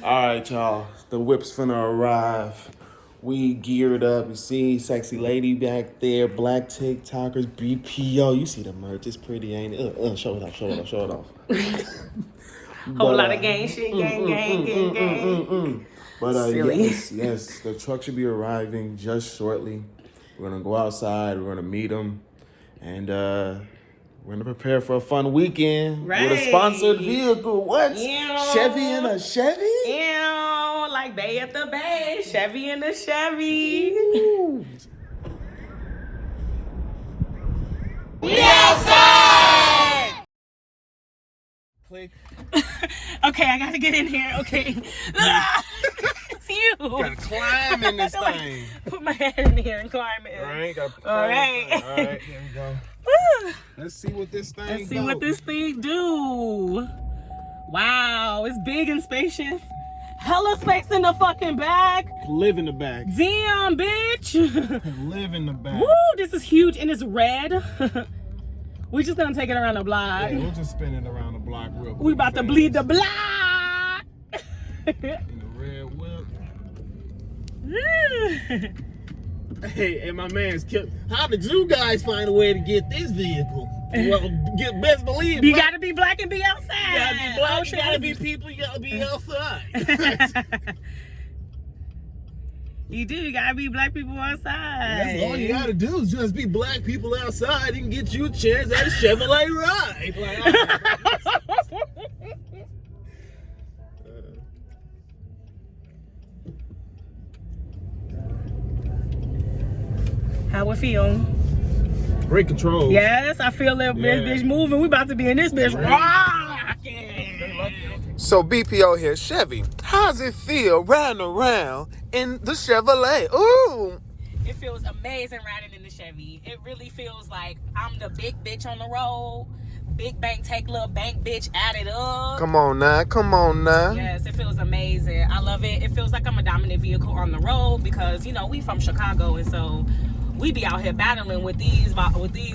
All right, y'all. The whip's finna arrive. We geared up. You see, sexy lady back there, black TikTokers, BPO. You see the merch? It's pretty, ain't it? Show it off. Show it off. Show it off. Whole lot of gang shit, gang. But Silly. yes, the truck should be arriving just shortly. We're gonna go outside. We're gonna meet them, and we're gonna prepare for a fun weekend with a sponsored vehicle. What? Ew. Chevy and a Chevy? Ew, like Bay at the Bay. Chevy and a Chevy. Ooh. We outside! Click. Okay, I gotta get in here. Okay. It's you. Gotta climb in this thing. Put my head in here and climb in. All right, All right. All right, here we go. Let's see what this thing Let's see what this thing do. Wow, it's big and spacious. Hella space in the fucking back. Live in the back. Damn, bitch. Live in the back. Woo, this is huge and it's red. We're just gonna take it around the block. Yeah, we'll just spin it around the block real quick. We about to bleed the block. In the red whip. Hey, and my man's killed. How did you guys find a way to get this vehicle? Well, best believe you gotta be black and be outside. You gotta be black, you gotta be people, you gotta be outside. You do, you gotta be black people outside. That's all you gotta do is just be black people outside and get you a chance at a Chevrolet ride. How it feel? Brake control. Yes, I feel that bitch moving. We about to be in this bitch rocking. So BPO here, Chevy. How's it feel riding around in the Chevrolet? Ooh. It feels amazing riding in the Chevy. It really feels like I'm the big bitch on the road. Big bank take little bank bitch, add it up. Come on now. Yes, it feels amazing. I love it. It feels like I'm a dominant vehicle on the road because, you know, we from Chicago and so we be out here battling with these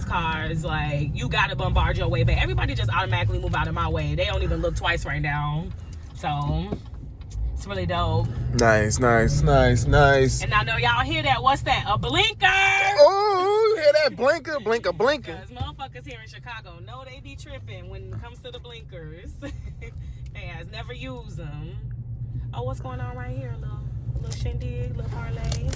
cars. Like, you gotta bombard your way, but everybody just automatically move out of my way. They don't even look twice right now. So it's really dope. Nice. And I know y'all hear that. What's that? A blinker! Oh, you hear that blinker? Because motherfuckers here in Chicago know they be tripping when it comes to the blinkers. They has never used them. Oh, what's going on right here? A little shindig, little parlay.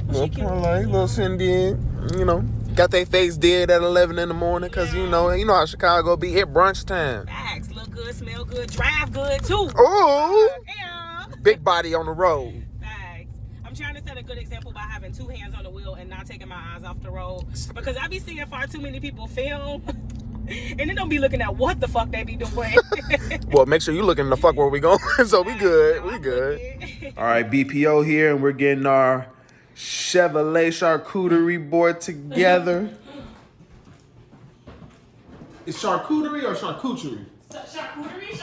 Little parlay, little shindig. You know, got their face dead at 11 in the morning because you know how Chicago be at brunch time. Facts. Look good, smell good, drive good too. Oh, yeah. Big body on the road. Facts. I'm trying to set a good example by having two hands on the wheel and not taking my eyes off the road because I be seeing far too many people film and they don't be looking at what the fuck they be doing. Well, make sure you looking the fuck where we going. So we good. We good. All right, BPO here, and we're getting our Chevrolet charcuterie board together. Is charcuterie or charcuterie? Charcuterie.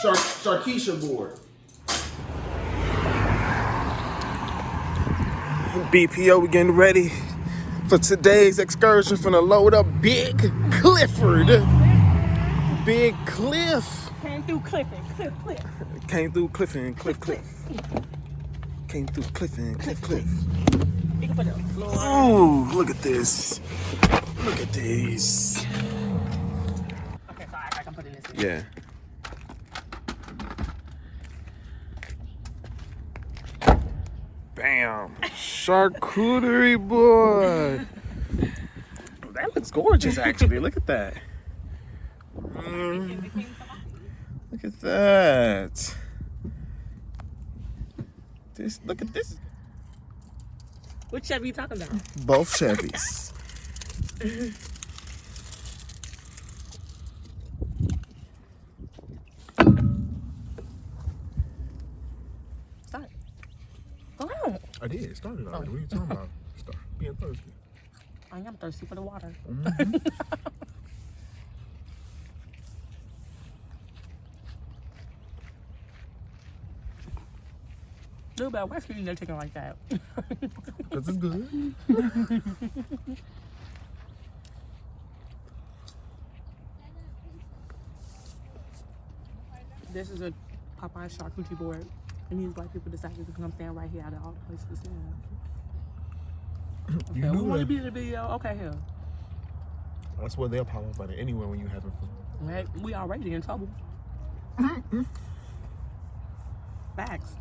Charkeisha board. BPO, we getting ready for today's excursion. Finna load up Big Clifford. Big Cliff. Came through Clifford. Cliff. Came through Clifford and Cliff. Came through Clifford and Cliff. You can put it on the floor. Oh, look at this. Look at these. Okay, so I can put it in this. Yeah. Bam. Charcuterie board. That looks gorgeous, actually. Look at that. Look at that. Look at this. What Chevy you talking about? Both Chevys. Start. Go on. I did. It started already. What are you talking about? Start being thirsty. I am thirsty for the water. Dude, but why are you taking like that? Because it's good. This is a Popeye charcuterie board. And these white people decided to come stand right here out of all the places to stand. Okay, we want to be in the video. Okay, here. That's where they'll pop up at anywhere when you having fun. Right? We already in trouble. Facts.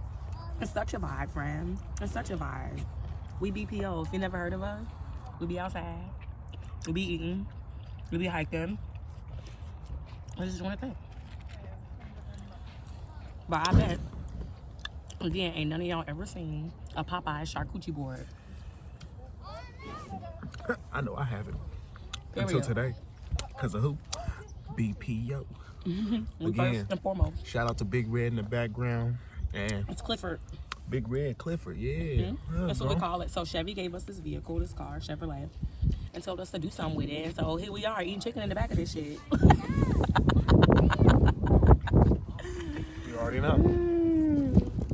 It's such a vibe, friend. It's such a vibe. We BPO. If you never heard of us, we be outside. We be eating. We be hiking. I just want to think. But I bet, again, ain't none of y'all ever seen a Popeye charcuterie board. I know I haven't. Period. Until today. Because of who? BPO. Mm-hmm. Again, First and foremost. shout out to Big Red in the background. And It's Clifford. Big Red Clifford, yeah. Mm-hmm. Yeah, That's what bro. we call it. So Chevy gave us this vehicle, this car, Chevrolet, and told us to do something with it. And so here we are eating chicken in the back of this shit. You already know.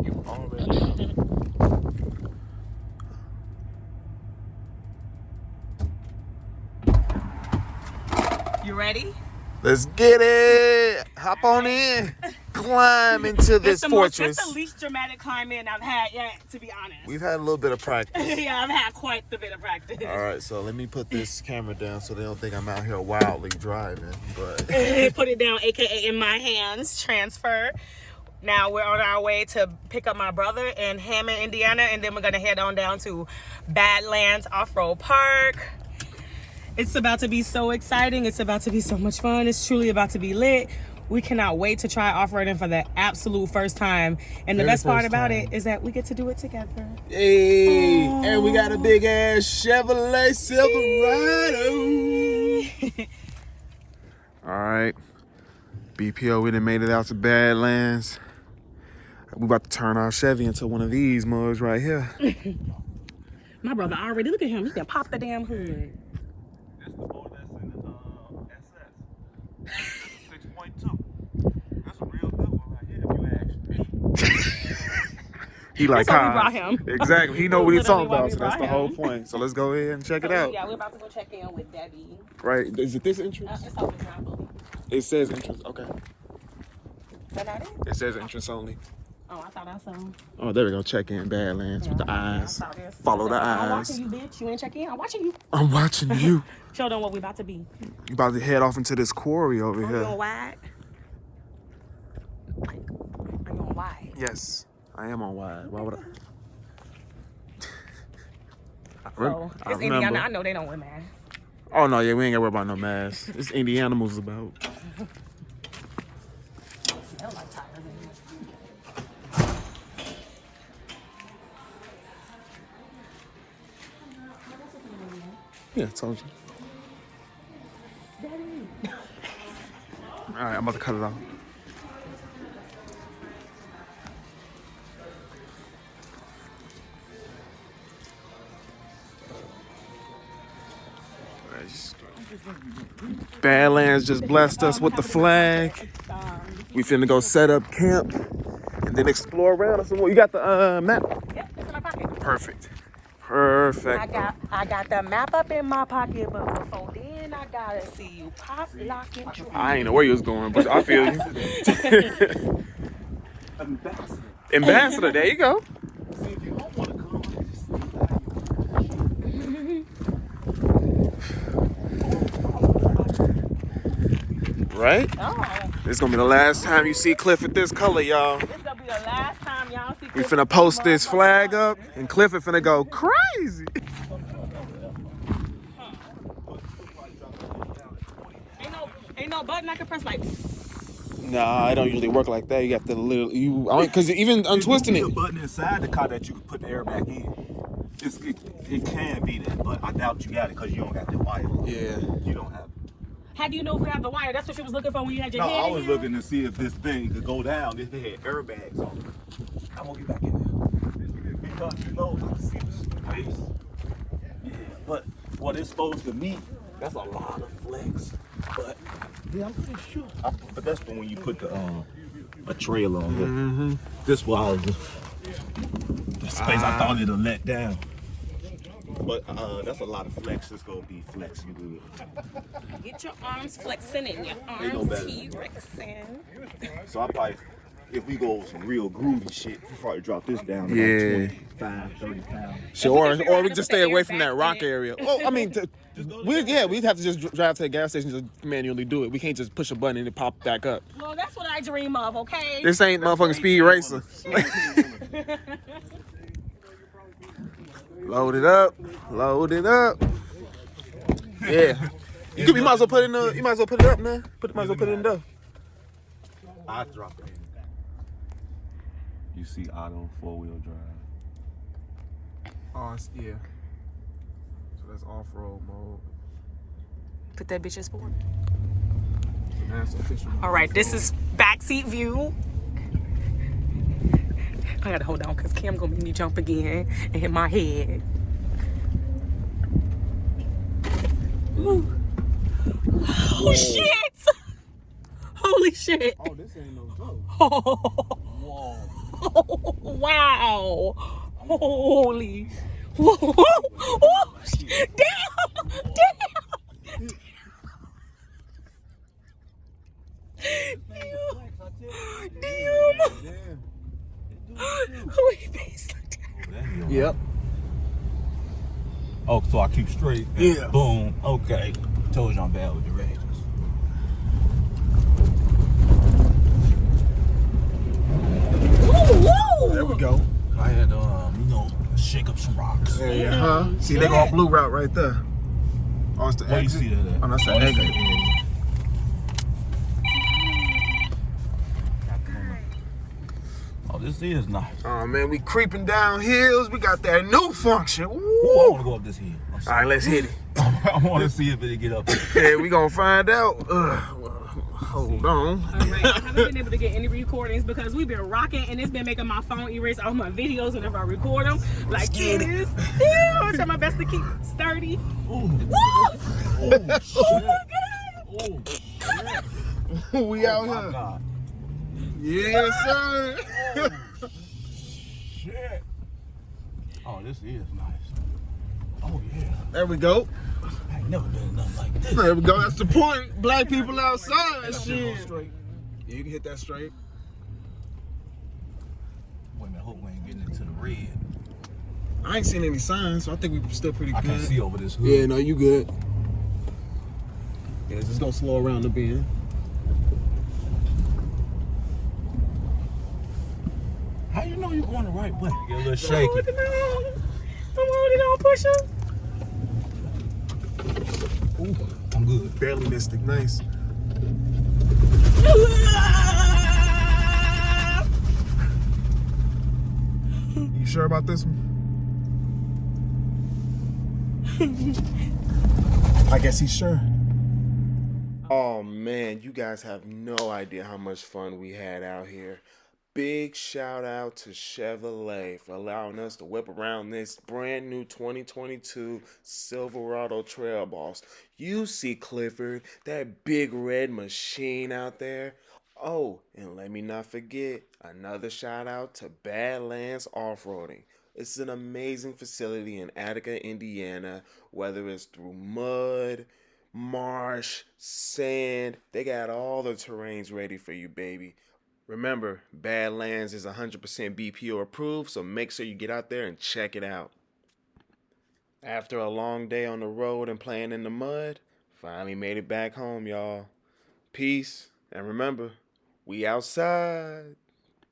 You already know. You ready? Let's get it. Hop on in. Climb into this fortress. That's the least dramatic climb in I've had yet, to be honest. We've had a little bit of practice. Yeah, I've had quite the bit of practice. All right, so let me put this camera down so they don't think I'm out here wildly driving. But Put it down, aka in my hands, transfer. Now we're on our way to pick up my brother in Hammond, Indiana, and then we're gonna head on down to Badlands Off-Road Park. It's about to be so exciting. It's about to be so much fun. It's truly about to be lit. We cannot wait to try off-roading for the absolute first time. And the best part about it is that we get to do it together. hey, and we got a big ass Chevrolet Silverado. All right, BPO, we done made it out to Badlands. We about to turn our Chevy into one of these mugs right here. My brother already, look at him. He can pop the damn hood. This the boat that's in the SS. 6.2. That's a real good one right here, if you ask me. He like That's why we cars. brought him. Exactly. He know what he's talking Literally why about, we so that's the brought whole him. point. So let's go ahead and check it So, out. yeah, we're about to go check in with Debbie. Right. Is it this entrance? It's open now, I believe. It says entrance. Okay. Is that not it? It says entrance only. Oh, I thought I saw him. Oh, there we go. Check in Badlands with the eyes. Follow the I'm eyes. watching you, bitch. You ain't check in. I'm watching you. I'm watching you. Show them what we about to be. You about to head off into this quarry over Are you on here. wide? Are you on wide? Yes, I am on wide. Why would I? So, it's Indiana. I know they don't wear masks. Oh no, yeah, we ain't gotta worry about no masks. It's Indiana's about. Smell like tires in here. Yeah, I told you. All right, I'm about to cut it off. Badlands just blessed us with the flag. We finna go set up camp and then explore around us some more. You got the map? Yep, it's in my pocket. Perfect. Perfect. I got the map up in my pocket, but before then I gotta see you pop, lock, and drop. I ain't know where you was going, but I feel you. Ambassador. Ambassador, there you go. See, if you don't want to come, just Right? Oh, This is gonna be the last time you see Clifford this color, y'all. this gonna be the last time y'all see. We finna post this flag up, and Clifford finna go crazy. Ain't no button I can press like. Nah, it don't usually work like that. You have to literally, because even untwisting There's it. a button inside the car that you can put the air back in. It can be that, but I doubt you got it because you don't got the wire. Yeah. You don't have it. How do you know if we have the wire? That's what you was looking for when you had your No, head I in was here? looking to see if this thing could go down. If they had airbags on it. I'm gonna get back in there. Because you know, I can see the space. Yeah, but what it's supposed to mean, that's a lot of flex. But yeah, I'm pretty sure. But that's for when you put a trailer on here. Mm-hmm. This was the space I thought it'll let down. But that's a lot of flex. It's gonna be flexing good. Get your arms flexing and your Ain't no arms better. T-rexing. So I probably, if we go some real groovy shit, we probably drop this down to Yeah. like 25, 30 pounds. Sure, figure out or we how to just put the stay away air from back that in rock it. area. Well, I mean, we'd have to just drive to the gas station and just manually do it. We can't just push a button and it pop back up. Well, that's what I dream of, okay? This ain't motherfucking Speed Racer. Load it up. Load it up. Yeah. You might as well put it in the. You might as well put it up, man. Might as well put it in the. I drop it in. You see auto 4-wheel drive. Oh, yeah. So that's off-road mode. Put that bitch in sport. So that's official. All right, this is backseat view. I gotta hold on because Cam gonna make me jump again and hit my head. Ooh. Oh shit! Holy shit! Oh, this ain't no joke. Oh, wow! Holy! Whoa. Oh, damn! Damn! Damn! Yep. Oh, so I keep straight. Yeah. Boom. Okay. Told you I'm bad with directions. There we go. I had to, shake up some rocks. Yeah, huh? See, they go blue route right there. Oh, it's the Where you exit. see that at? Oh, that's the Oh, that's exit. Oh, this is nice. Oh man, we creeping down hills. We got that new function. Woo. Ooh, I want to go up this hill. I'm All sorry. right, let's hit it. I want to see if it get up. Yeah, we gonna find out. Hold on. All right, I haven't been able to get any recordings because we've been rocking and it's been making my phone erase all my videos whenever I record them. Like this. Yeah, I'm trying my best to keep sturdy. Ooh. Woo! Oh, shit. Oh my god! Oh, shit. We out Oh, my here. God. Yes, sir. Oh, shit. Oh, this is nice. Oh, yeah. There we go. I ain't never done nothing like this. There we go. That's the point. Black people outside. Shit. Straight. Yeah, you can hit that straight. Wait a minute, hope we ain't getting into the red. I ain't seen any signs, so I think we're still pretty good. I can't see over this hood. Yeah, no, you good. Yeah, just go slow around the bend. How you know you're going the right way? Get a little I'm shaky. holding on. I'm holding on, pusher. Ooh, I'm good. barely missed it. Nice. You sure about this one? I guess he's sure. Oh man, you guys have no idea how much fun we had out here. Big shout out to Chevrolet for allowing us to whip around this brand new 2022 Silverado Trail Boss. You see Clifford, that big red machine out there. Oh, and let me not forget, another shout out to Badlands Off-Roading. It's an amazing facility in Attica, Indiana, whether it's through mud, marsh, sand, they got all the terrains ready for you, baby. Remember, Badlands is 100% BPO approved, so make sure you get out there and check it out. After a long day on the road and playing in the mud, finally made it back home, y'all. Peace, and remember, we outside.